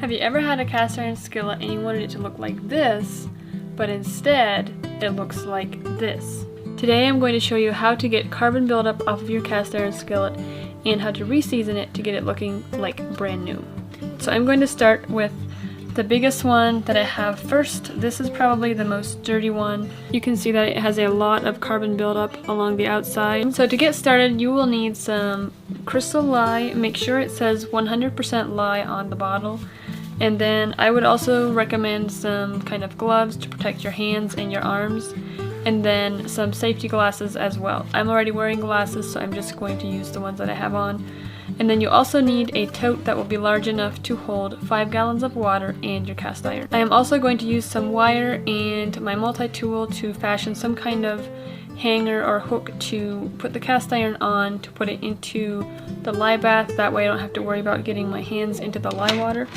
Have you ever had a cast iron skillet and you wanted it to look like this, but instead it looks like this? Today I'm going to show you how to get carbon buildup off of your cast iron skillet and how to reseason it to get it looking like brand new. So I'm going to start with the biggest one that I have first. This is probably the most dirty one. You can see that it has a lot of carbon buildup along the outside. So to get started, you will need some crystal lye. Make sure it says 100% lye on the bottle. And then I would also recommend some kind of gloves to protect your hands and your arms. And then some safety glasses as well. I'm already wearing glasses, so I'm just going to use the ones that I have on. And then you also need a tote that will be large enough to hold 5 gallons of water and your cast iron. I am also going to use some wire and my multi-tool to fashion some kind of hanger or hook to put the cast iron on, to put it into the lye bath. That way I don't have to worry about getting my hands into the lye water.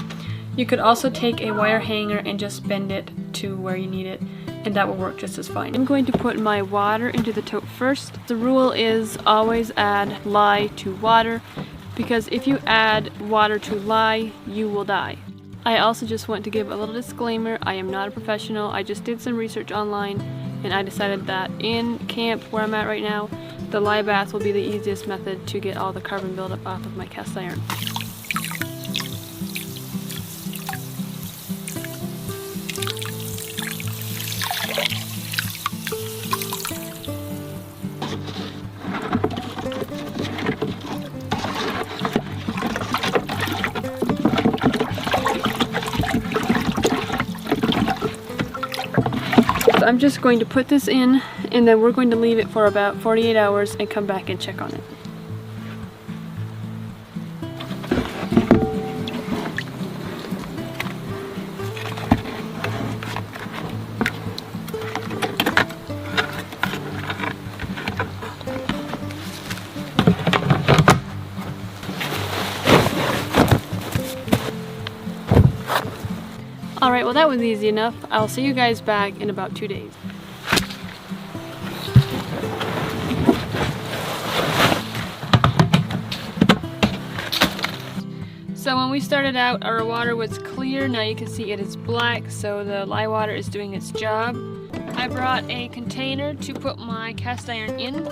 You could also take a wire hanger and just bend it to where you need it, and that will work just as fine. I'm going to put my water into the tote first. The rule is always add lye to water, because if you add water to lye, you will die. I also just want to give a little disclaimer. I am not a professional. I just did some research online and I decided that in camp where I'm at right now, the lye bath will be the easiest method to get all the carbon buildup off of my cast iron. I'm just going to put this in, and then we're going to leave it for about 48 hours and come back and check on it. Alright, well that was easy enough. I'll see you guys back in about 2 days. So when we started out, our water was clear. Now you can see it is black, so the lye water is doing its job. I brought a container to put my cast iron in.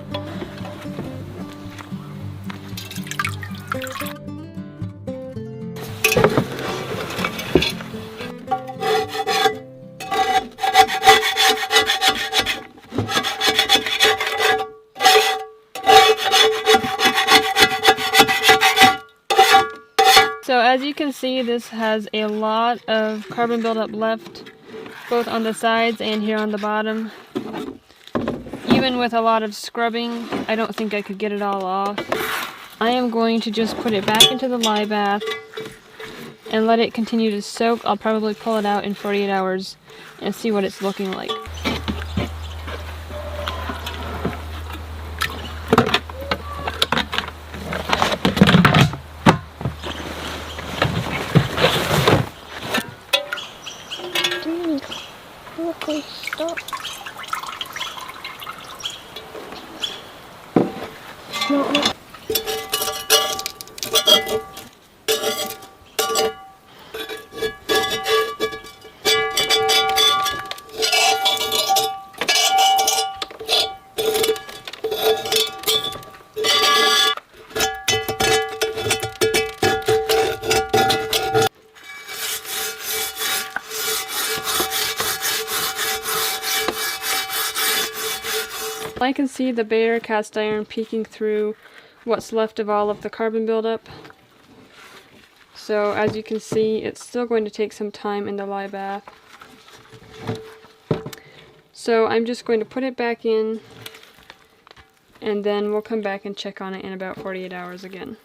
So as you can see, this has a lot of carbon buildup left, both on the sides and here on the bottom. Even with a lot of scrubbing, I don't think I could get it all off. I am going to just put it back into the lye bath and let it continue to soak. I'll probably pull it out in 48 hours and see what it's looking like. Okay, stop. No. I can see the bare cast iron peeking through what's left of all of the carbon buildup. So as you can see, it's still going to take some time in the lye bath. So I'm just going to put it back in, and then we'll come back and check on it in about 48 hours again.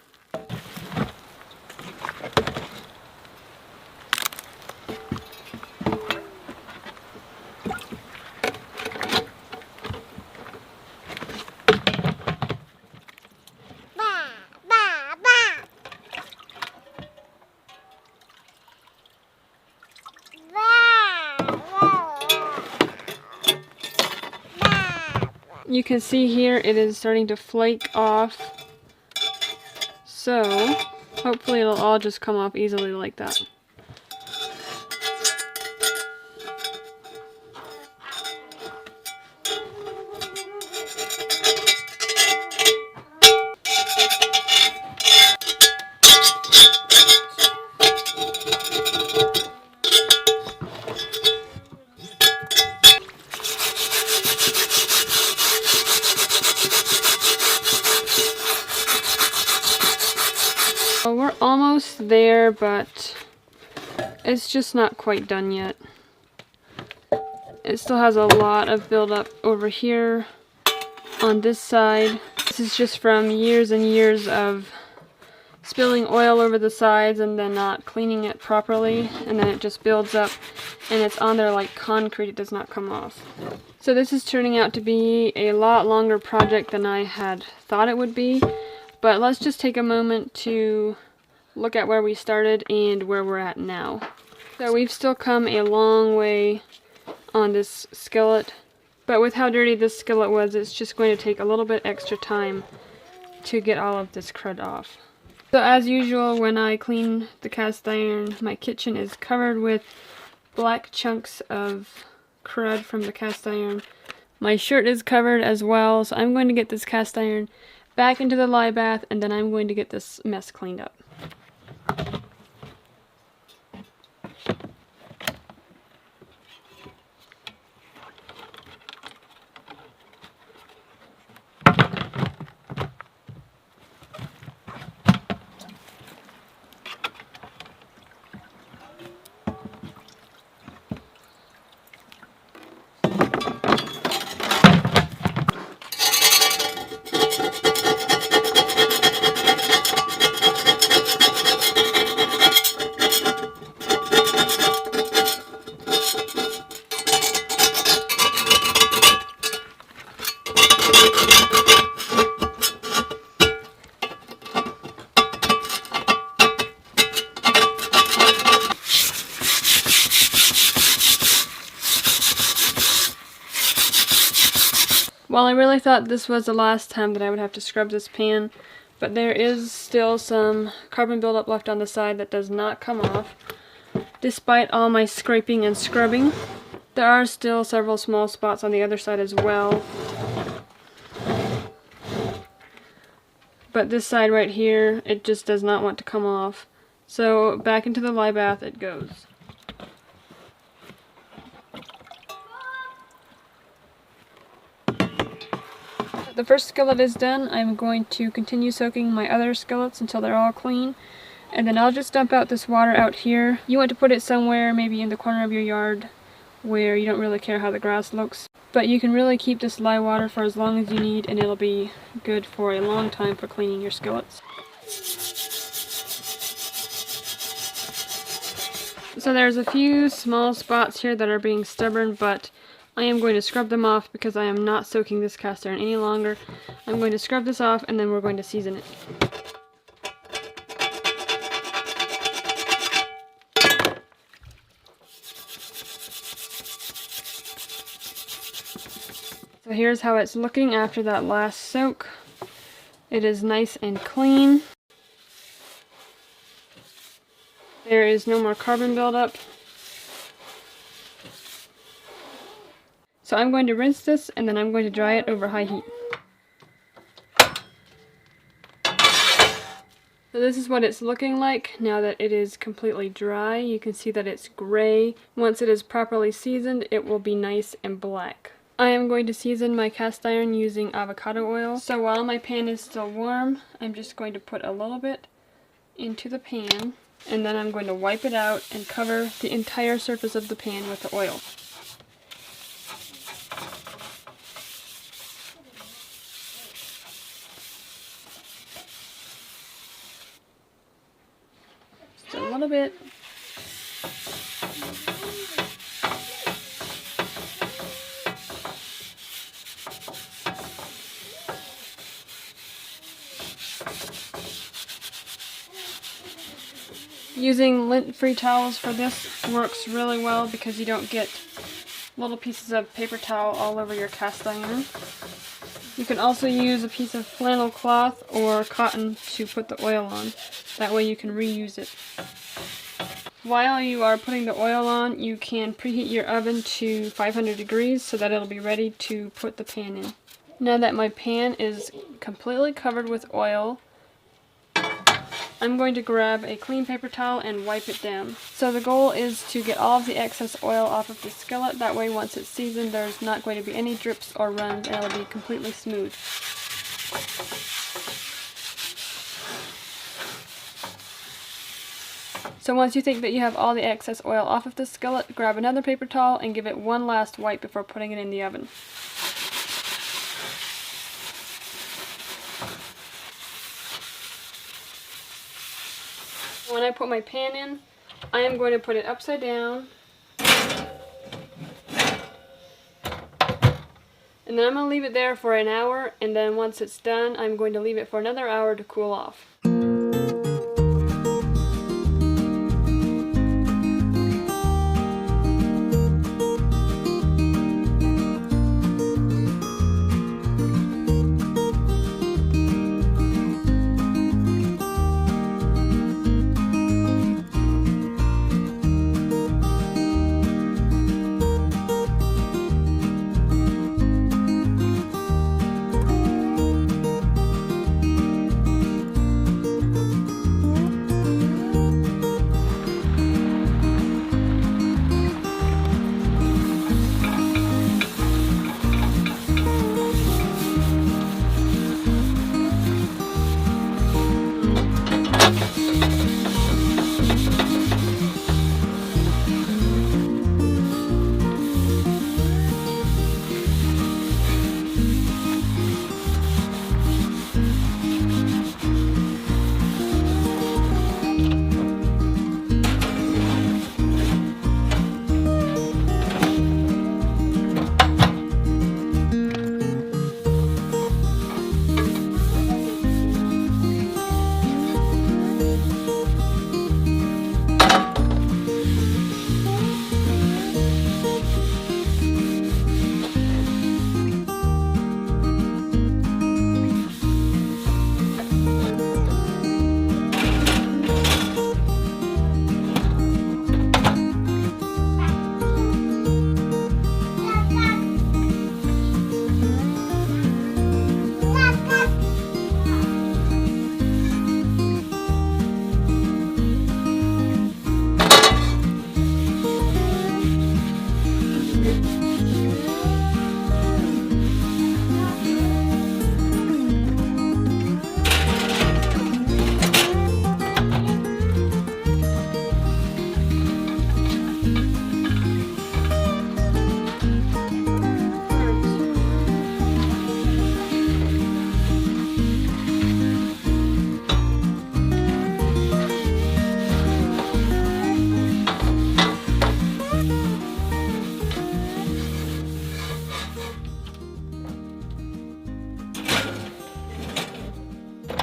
You can see here it is starting to flake off, so hopefully it'll all just come off easily like that. we're almost there, but it's just not quite done yet. It still has a lot of buildup over here on this side. This is just from years and years of spilling oil over the sides and then not cleaning it properly, and then it just builds up and it's on there like concrete. It does not come off. So this is turning out to be a lot longer project than I had thought it would be, but let's just take a moment to look at where we started and where we're at now. So we've still come a long way on this skillet, but with how dirty this skillet was, it's just going to take a little bit extra time to get all of this crud off. So as usual, when I clean the cast iron, my kitchen is covered with black chunks of crud from the cast iron. My shirt is covered as well, so I'm going to get this cast iron back into the lye bath, and then I'm going to get this mess cleaned up. Well, I really thought this was the last time that I would have to scrub this pan, but there is still some carbon buildup left on the side that does not come off, despite all my scraping and scrubbing. There are still several small spots on the other side as well, but this side right here, it just does not want to come off. So back into the lye bath it goes. The first skillet is done. I'm going to continue soaking my other skillets until they're all clean, and then I'll just dump out this water out here. You want to put it somewhere maybe in the corner of your yard where you don't really care how the grass looks, but you can really keep this lye water for as long as you need, and it'll be good for a long time for cleaning your skillets. So there's a few small spots here that are being stubborn, but I am going to scrub them off because I am not soaking this cast iron any longer. I'm going to scrub this off and then we're going to season it. So here's how it's looking after that last soak. It is nice and clean. There is no more carbon buildup. So I'm going to rinse this and then I'm going to dry it over high heat. So this is what it's looking like now that it is completely dry. You can see that it's gray. Once it is properly seasoned, it will be nice and black. I am going to season my cast iron using avocado oil. So while my pan is still warm, I'm just going to put a little bit into the pan, and then I'm going to wipe it out and cover the entire surface of the pan with the oil. Just a little bit. Using lint-free towels for this works really well because you don't get little pieces of paper towel all over your cast iron. You can also use a piece of flannel cloth or cotton to put the oil on. That way you can reuse it. While you are putting the oil on, you can preheat your oven to 500 degrees so that it'll be ready to put the pan in. Now that my pan is completely covered with oil, I'm going to grab a clean paper towel and wipe it down. So the goal is to get all of the excess oil off of the skillet. That way once it's seasoned, there's not going to be any drips or runs and it'll be completely smooth. So once you think that you have all the excess oil off of the skillet, grab another paper towel and give it one last wipe before putting it in the oven. When I put my pan in, I am going to put it upside down. And then I'm going to leave it there for an hour, and then once it's done, I'm going to leave it for another hour to cool off.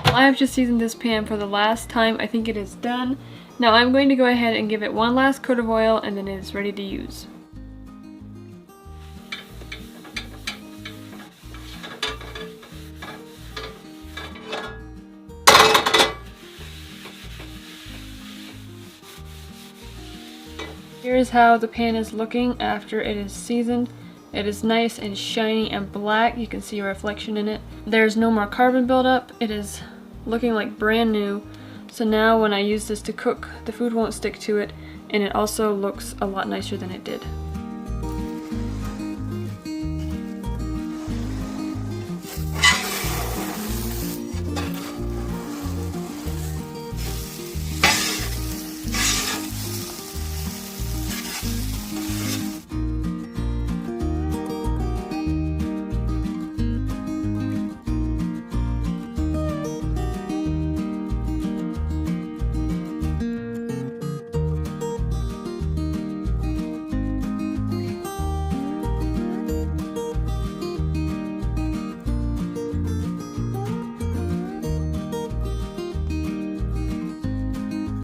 I have just seasoned this pan for the last time. I think it is done. Now I'm going to go ahead and give it one last coat of oil, and then it is ready to use. Here's how the pan is looking after it is seasoned. It is nice and shiny and black. You can see a reflection in it. There's no more carbon buildup. It is looking like brand new. So now when I use this to cook, the food won't stick to it, and it also looks a lot nicer than it did.